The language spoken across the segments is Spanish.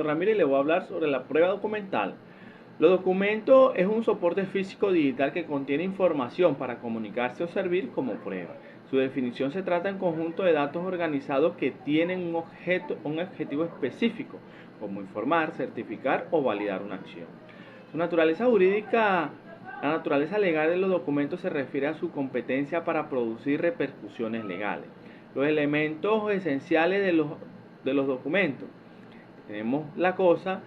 Ramírez y le voy a hablar sobre la prueba documental. Los documentos es un soporte físico digital que contiene información para comunicarse o servir como prueba. Su definición se trata en conjunto de datos organizados que tienen un objetivo específico, como informar, certificar o validar una acción. Su naturaleza jurídica, la naturaleza legal de los documentos se refiere a su competencia para producir repercusiones legales. Los elementos esenciales de los documentos. Tenemos la cosa.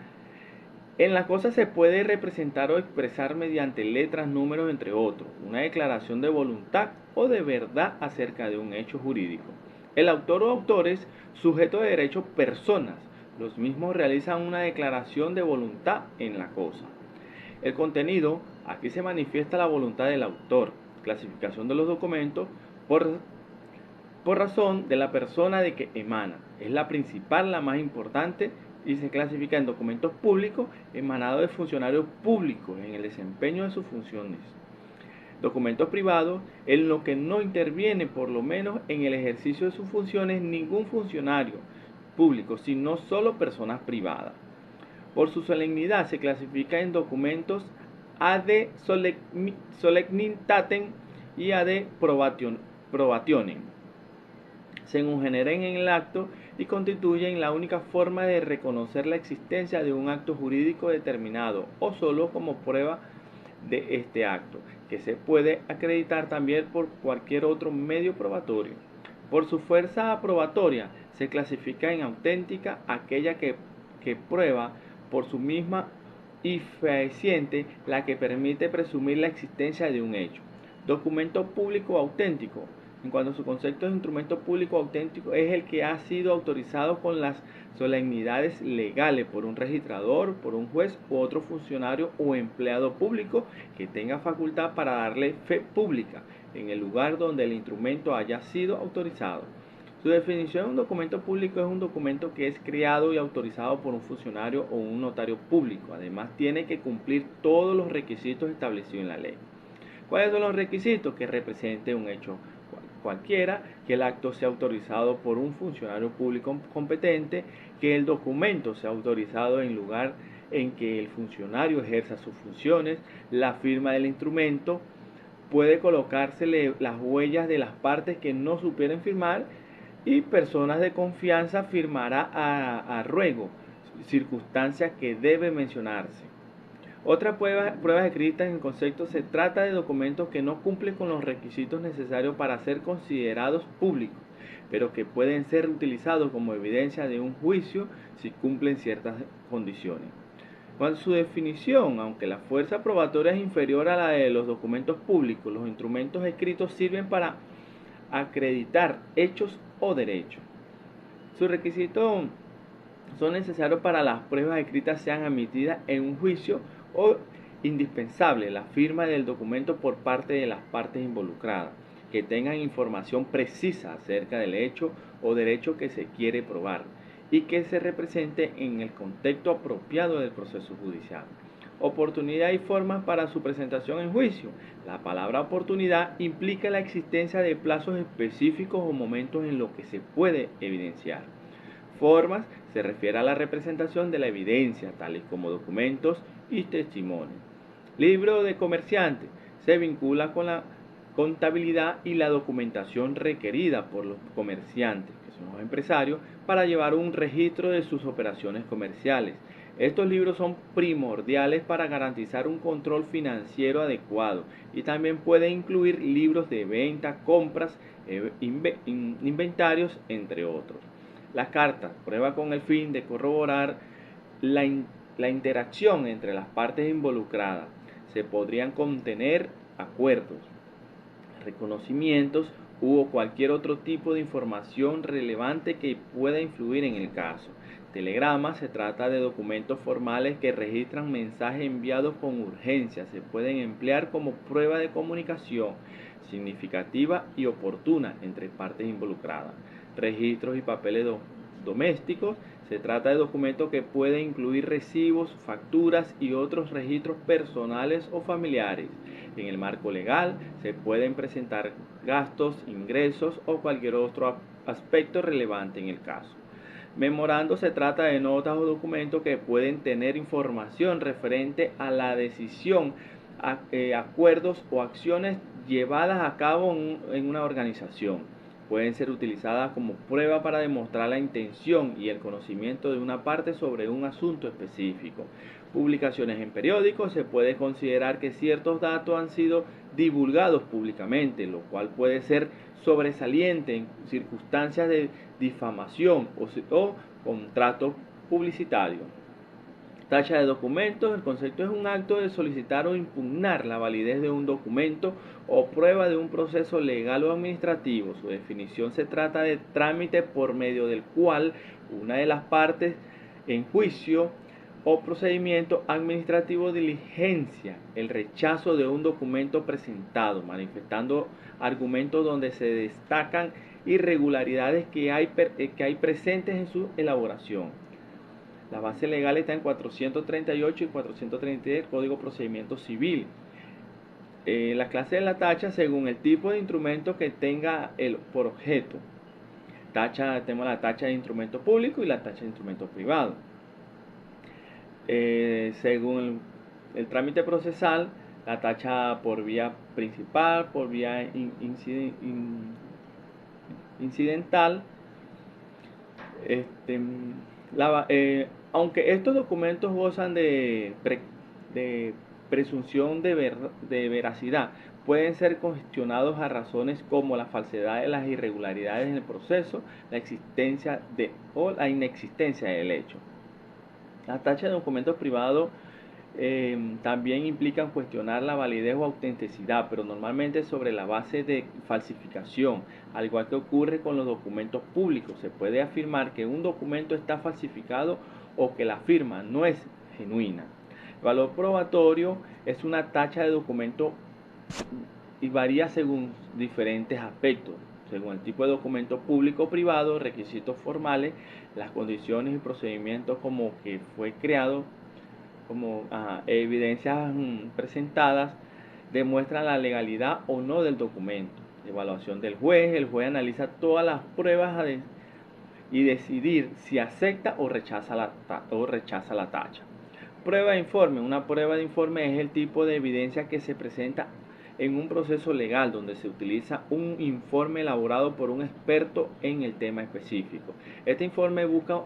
En la cosa se puede representar o expresar mediante letras, números, entre otros, una declaración de voluntad o de verdad acerca de un hecho jurídico. El autor o autores, sujeto de derecho, personas, los mismos realizan una declaración de voluntad en la cosa. El contenido, aquí se manifiesta la voluntad del autor. Clasificación de los documentos por razón de la persona de que emana. Es la principal, la más importante, y se clasifica en documentos públicos emanados de funcionarios públicos en el desempeño de sus funciones. Documentos privados en lo que no interviene, por lo menos en el ejercicio de sus funciones, ningún funcionario público, sino solo personas privadas. Por su solemnidad se clasifica en documentos ad solemnitatem y ad probationem, según generen en el acto y constituyen la única forma de reconocer la existencia de un acto jurídico determinado o solo como prueba de este acto, que se puede acreditar también por cualquier otro medio probatorio. Por su fuerza probatoria se clasifica en auténtica aquella que prueba por su misma y fehaciente la que permite presumir la existencia de un hecho. Documento público auténtico. En cuanto a su concepto de instrumento público auténtico, es el que ha sido autorizado con las solemnidades legales por un registrador, por un juez u otro funcionario o empleado público que tenga facultad para darle fe pública en el lugar donde el instrumento haya sido autorizado. Su definición de un documento público es un documento que es creado y autorizado por un funcionario o un notario público. Además, tiene que cumplir todos los requisitos establecidos en la ley. ¿Cuáles son los requisitos? Que represente un hecho cualquiera, que el acto sea autorizado por un funcionario público competente, que el documento sea autorizado en lugar en que el funcionario ejerza sus funciones, la firma del instrumento, puede colocársele las huellas de las partes que no supieron firmar y personas de confianza firmará a ruego, circunstancia que debe mencionarse. Otras pruebas escritas en concepto se trata de documentos que no cumplen con los requisitos necesarios para ser considerados públicos, pero que pueden ser utilizados como evidencia de un juicio si cumplen ciertas condiciones. Con su definición, aunque la fuerza probatoria es inferior a la de los documentos públicos, los instrumentos escritos sirven para acreditar hechos o derechos. Sus requisitos son necesarios para las pruebas escritas sean admitidas en un juicio o indispensable la firma del documento por parte de las partes involucradas, que tengan información precisa acerca del hecho o derecho que se quiere probar y que se represente en el contexto apropiado del proceso judicial. Oportunidad y formas para su presentación en juicio. La palabra oportunidad implica la existencia de plazos específicos o momentos en los que se puede evidenciar. Formas se refiere a la representación de la evidencia, tales como documentos y testimonios. Libro de comerciante se vincula con la contabilidad y la documentación requerida por los comerciantes, que son los empresarios, para llevar un registro de sus operaciones comerciales. Estos libros son primordiales para garantizar un control financiero adecuado y también pueden incluir libros de venta, compras, inventarios, entre otros. Las cartas, prueba con el fin de corroborar la interacción entre las partes involucradas. Se podrían contener acuerdos, reconocimientos u cualquier otro tipo de información relevante que pueda influir en el caso. Telegramas se trata de documentos formales que registran mensajes enviados con urgencia. Se pueden emplear como prueba de comunicación significativa y oportuna entre partes involucradas. Registros y papeles domésticos. Se trata de documentos que pueden incluir recibos, facturas y otros registros personales o familiares. En el marco legal se pueden presentar gastos, ingresos o cualquier otro aspecto relevante en el caso. Memorando se trata de notas o documentos que pueden tener información referente a la decisión, acuerdos o acciones llevadas a cabo en una organización. Pueden ser utilizadas como prueba para demostrar la intención y el conocimiento de una parte sobre un asunto específico. Publicaciones en periódicos: se puede considerar que ciertos datos han sido divulgados públicamente, lo cual puede ser sobresaliente en circunstancias de difamación o contrato publicitario. Tacha de documentos: el concepto es un acto de solicitar o impugnar la validez de un documento o prueba de un proceso legal o administrativo. Su definición: se trata de trámite por medio del cual una de las partes en juicio o procedimiento administrativo diligencia el rechazo de un documento presentado, manifestando argumentos donde se destacan irregularidades que hay presentes en su elaboración. La base legal está en 438 y 433 del Código de Procedimiento Civil. La clase de la tacha según el tipo de instrumento que tenga por objeto. Tenemos la tacha de instrumento público y la tacha de instrumento privado. Según el trámite procesal, la tacha por vía principal, por vía incidental. Aunque estos documentos gozan de presunción de veracidad, pueden ser cuestionados a razones como la falsedad de las irregularidades en el proceso, la existencia o la inexistencia del hecho. La tacha de documentos privados también implican cuestionar la validez o autenticidad, pero normalmente sobre la base de falsificación. Al igual que ocurre con los documentos públicos, se puede afirmar que un documento está falsificado o que la firma no es genuina. El valor probatorio es una tacha de documento y varía según diferentes aspectos, según el tipo de documento público o privado, requisitos formales, las condiciones y procedimientos como que fue creado, como evidencias presentadas demuestran la legalidad o no del documento. Evaluación del juez: el juez analiza todas las pruebas y decidir si acepta o rechaza la tacha. Prueba de informe: una prueba de informe es el tipo de evidencia que se presenta en un proceso legal donde se utiliza un informe elaborado por un experto en el tema específico. Este informe busca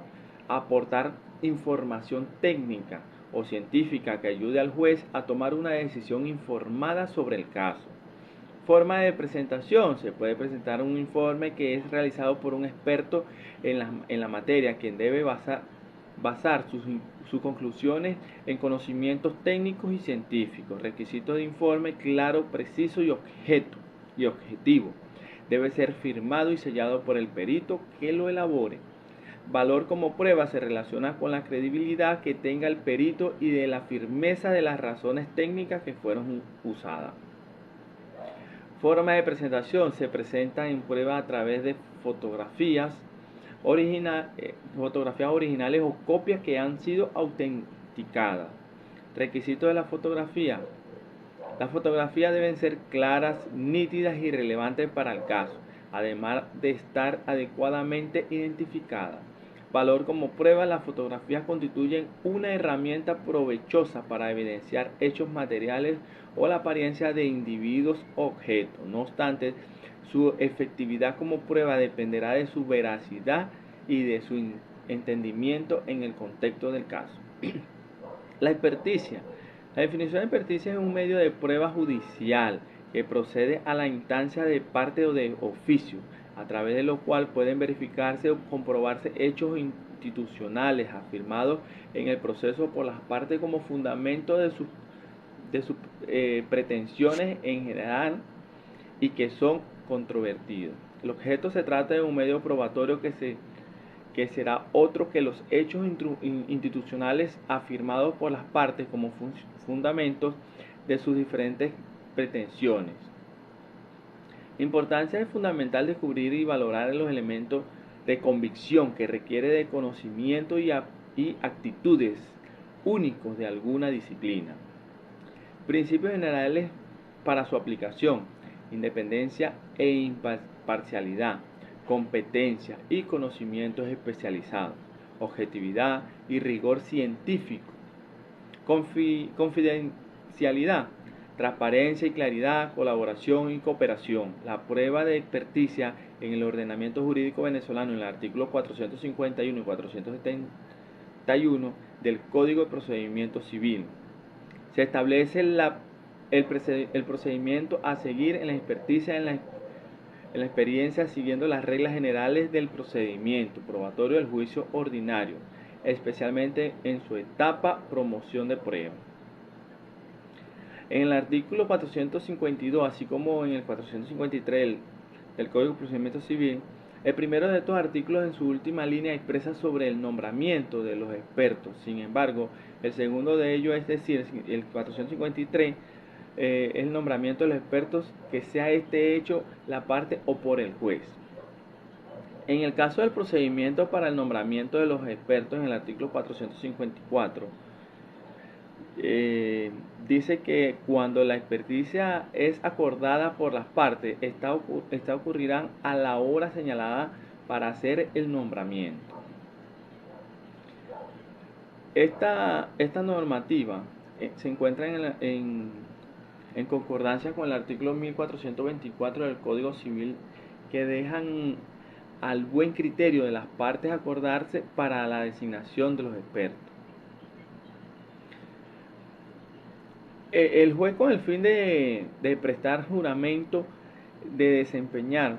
aportar información técnica o científica que ayude al juez a tomar una decisión informada sobre el caso. Forma de presentación: se puede presentar un informe que es realizado por un experto en la materia, quien debe basar sus conclusiones en conocimientos técnicos y científicos. Requisito de informe: claro, preciso y objetivo. Debe ser firmado y sellado por el perito que lo elabore. Valor como prueba: se relaciona con la credibilidad que tenga el perito y de la firmeza de las razones técnicas que fueron usadas. Forma de presentación: se presenta en prueba a través de fotografías originales o copias que han sido autenticadas. Requisito de la fotografía: las fotografías deben ser claras, nítidas y relevantes para el caso, además de estar adecuadamente identificadas. Valor como prueba: las fotografías constituyen una herramienta provechosa para evidenciar hechos materiales o la apariencia de individuos o objetos. No obstante, su efectividad como prueba dependerá de su veracidad y de su entendimiento en el contexto del caso. La experticia. La definición de experticia es un medio de prueba judicial que procede a la instancia de parte o de oficio, a través de lo cual pueden verificarse o comprobarse hechos institucionales afirmados en el proceso por las partes como fundamento de sus pretensiones en general y que son controvertidos. El objeto: se trata de un medio probatorio que será otro que los hechos institucionales afirmados por las partes como fundamentos de sus diferentes pretensiones. Importancia: es fundamental descubrir y valorar los elementos de convicción que requiere de conocimiento y actitudes únicos de alguna disciplina. Principios generales para su aplicación: independencia e imparcialidad, competencia y conocimientos especializados, objetividad y rigor científico, confidencialidad, transparencia y claridad, colaboración y cooperación. La prueba de experticia en el ordenamiento jurídico venezolano en el artículo 451 y 471 del Código de Procedimiento Civil. Se establece el procedimiento a seguir en la experticia en la experiencia siguiendo las reglas generales del procedimiento probatorio del juicio ordinario, especialmente en su etapa promoción de prueba. En el artículo 452, así como en el 453 del Código de Procedimiento Civil, el primero de estos artículos en su última línea expresa sobre el nombramiento de los expertos. Sin embargo, el segundo de ellos, es decir, el 453, el nombramiento de los expertos que sea este hecho la parte o por el juez. En el caso del procedimiento para el nombramiento de los expertos en el artículo 454, dice que cuando la experticia es acordada por las partes, esta ocurrirá a la hora señalada para hacer el nombramiento. Esta normativa se encuentra en concordancia con el artículo 1424 del Código Civil, que dejan al buen criterio de las partes acordarse para la designación de los expertos. El juez, con el fin de prestar juramento de desempeñar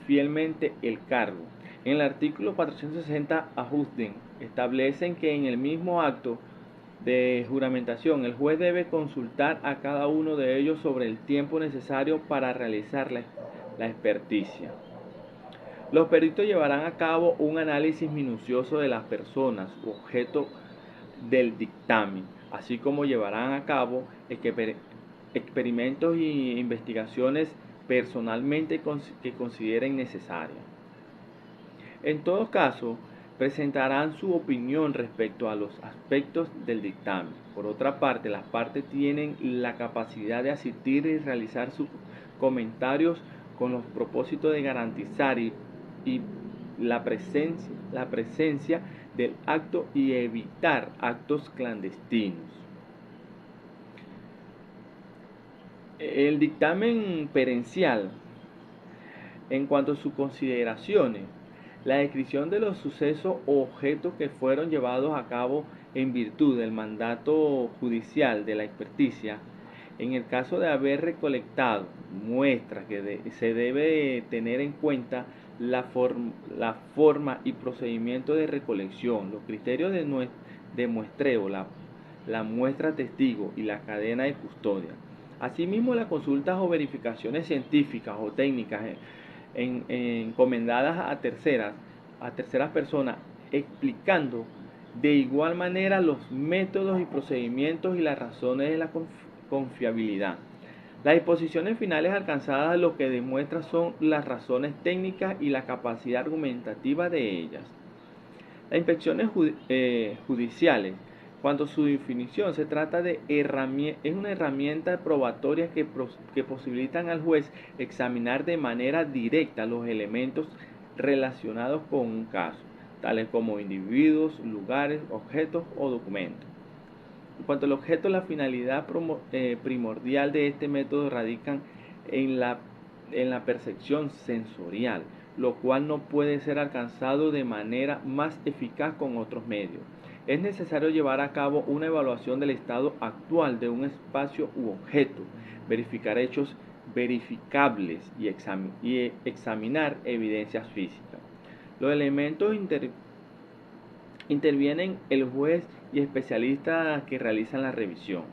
fielmente el cargo. En el artículo 460 ajusten establecen que en el mismo acto de juramentación el juez debe consultar a cada uno de ellos sobre el tiempo necesario para realizar la experticia. Los peritos llevarán a cabo un análisis minucioso de las personas objeto del dictamen, así como llevarán a cabo experimentos e investigaciones personalmente que consideren necesarias. En todo caso, presentarán su opinión respecto a los aspectos del dictamen. Por otra parte, las partes tienen la capacidad de asistir y realizar sus comentarios con los propósitos de garantizar la presencia del acto y evitar actos clandestinos. El dictamen perencial, en cuanto a sus consideraciones, la descripción de los sucesos o objetos que fueron llevados a cabo en virtud del mandato judicial de la experticia, en el caso de haber recolectado muestras que se debe tener en cuenta la forma y procedimiento de recolección, los criterios de muestreo, la muestra testigo y la cadena de custodia. Asimismo, las consultas o verificaciones científicas o técnicas encomendadas a terceras personas, explicando de igual manera los métodos y procedimientos y las razones de la confiabilidad. Las disposiciones finales alcanzadas lo que demuestra son las razones técnicas y la capacidad argumentativa de ellas. Las inspecciones judiciales, cuando su definición se trata de es una herramienta probatoria que posibilitan al juez examinar de manera directa los elementos relacionados con un caso, tales como individuos, lugares, objetos o documentos. En cuanto al objeto, la finalidad primordial de este método radica en la percepción sensorial, lo cual no puede ser alcanzado de manera más eficaz con otros medios. Es necesario llevar a cabo una evaluación del estado actual de un espacio u objeto, verificar hechos verificables y examinar evidencias físicas. Los elementos intervienen el juez y especialistas que realizan la revisión.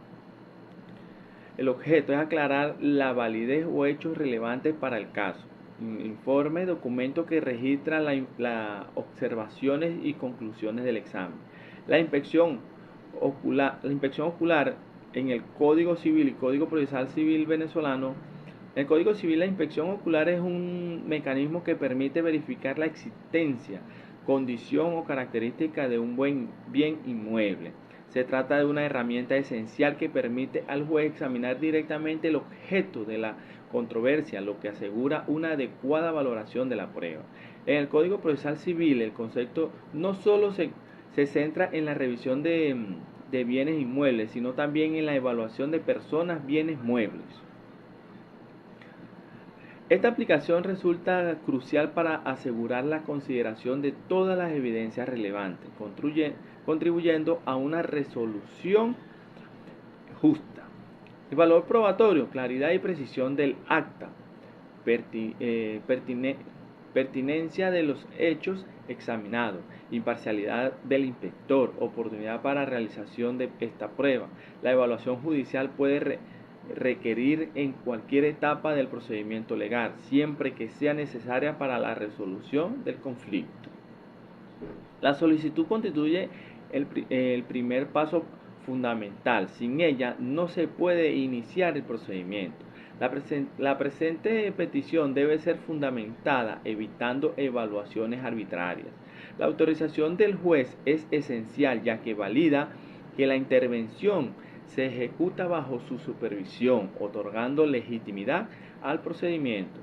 El objeto es aclarar la validez o hechos relevantes para el caso. Informe, documento que registra las observaciones y conclusiones del examen. La inspección ocular en el Código Civil y Código Procesal Civil venezolano. En el Código Civil, la inspección ocular es un mecanismo que permite verificar la existencia, condición o característica de un buen bien inmueble. Se trata de una herramienta esencial que permite al juez examinar directamente el objeto de la controversia, lo que asegura una adecuada valoración de la prueba. En el Código Procesal Civil, el concepto no solo se centra en la revisión de bienes inmuebles, sino también en la evaluación de personas, bienes muebles. Esta aplicación resulta crucial para asegurar la consideración de todas las evidencias relevantes, contribuyendo a una resolución justa. El valor probatorio, claridad y precisión del acta, pertinencia de los hechos examinados, imparcialidad del inspector, oportunidad para realización de esta prueba. La evaluación judicial puede requerir en cualquier etapa del procedimiento legal, siempre que sea necesaria para la resolución del conflicto. La solicitud constituye el primer paso fundamental. Sin ella no se puede iniciar el procedimiento. La presente petición debe ser fundamentada, evitando evaluaciones arbitrarias. La autorización del juez es esencial, ya que valida que la intervención se ejecuta bajo su supervisión, otorgando legitimidad al procedimiento.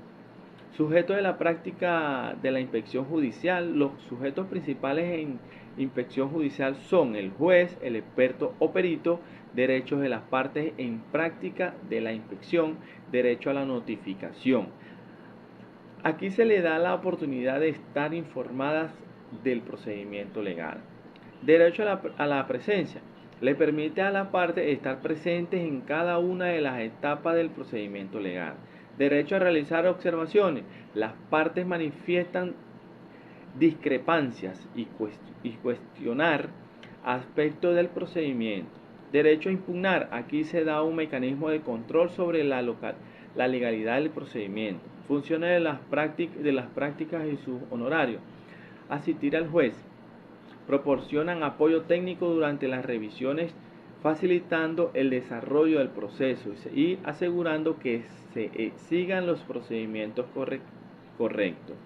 Sujeto de la práctica de la inspección judicial, los sujetos principales en inspección judicial son el juez, el experto o perito, derechos de las partes en práctica de la inspección, derecho a la notificación. Aquí se le da la oportunidad de estar informadas del procedimiento legal. Derecho a la presencia. Le permite a la parte estar presentes en cada una de las etapas del procedimiento legal. Derecho a realizar observaciones. Las partes manifiestan discrepancias y cuestionar aspectos del procedimiento. Derecho a impugnar. Aquí se da un mecanismo de control sobre la legalidad del procedimiento. Funciones de las prácticas y sus honorarios. Asistir al juez. Proporcionan apoyo técnico durante las revisiones, facilitando el desarrollo del proceso y asegurando que se sigan los procedimientos correctos.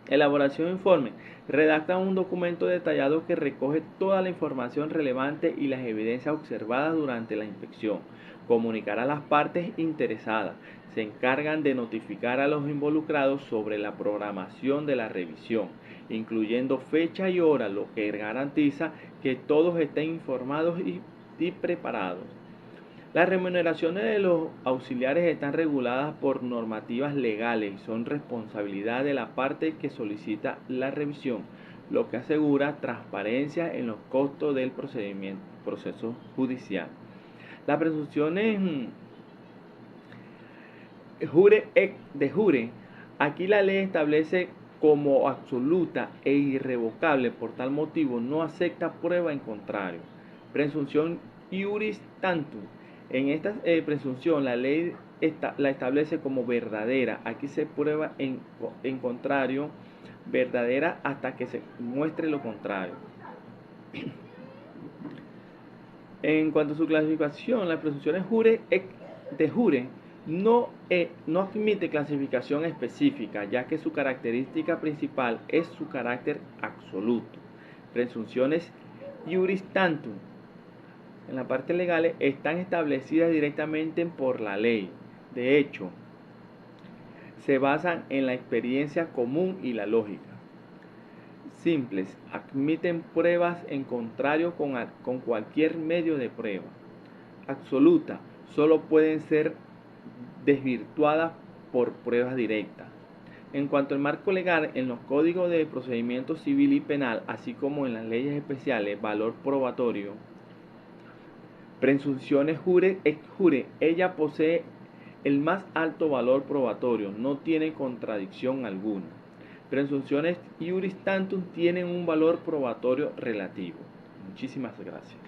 Elaboración de informe. Redacta un documento detallado que recoge toda la información relevante y las evidencias observadas durante la inspección. Comunicar a las partes interesadas. Se encargan de notificar a los involucrados sobre la programación de la revisión, incluyendo fecha y hora, lo que garantiza que todos estén informados y preparados. Las remuneraciones de los auxiliares están reguladas por normativas legales y son responsabilidad de la parte que solicita la revisión, lo que asegura transparencia en los costos del proceso judicial. Las presunciones de jure, aquí la ley establece como absoluta e irrevocable, por tal motivo no acepta prueba en contrario. Presunción iuris tantum. En esta presunción la ley la establece como verdadera. Aquí se prueba en contrario verdadera hasta que se muestre lo contrario. En cuanto a su clasificación, las presunciones de jure no admite clasificación específica, ya que su característica principal es su carácter absoluto. Presunciones iuris tantum en la parte legal están establecidas directamente por la ley. De hecho, se basan en la experiencia común y la lógica. Simples, admiten pruebas en contrario con cualquier medio de prueba. Absoluta, solo pueden ser desvirtuadas por pruebas directas. En cuanto al marco legal, en los códigos de procedimiento civil y penal, así como en las leyes especiales, valor probatorio, presunciones jure ex jure, ella posee el más alto valor probatorio, no tiene contradicción alguna. Presunciones iuris tantum tienen un valor probatorio relativo. Muchísimas gracias.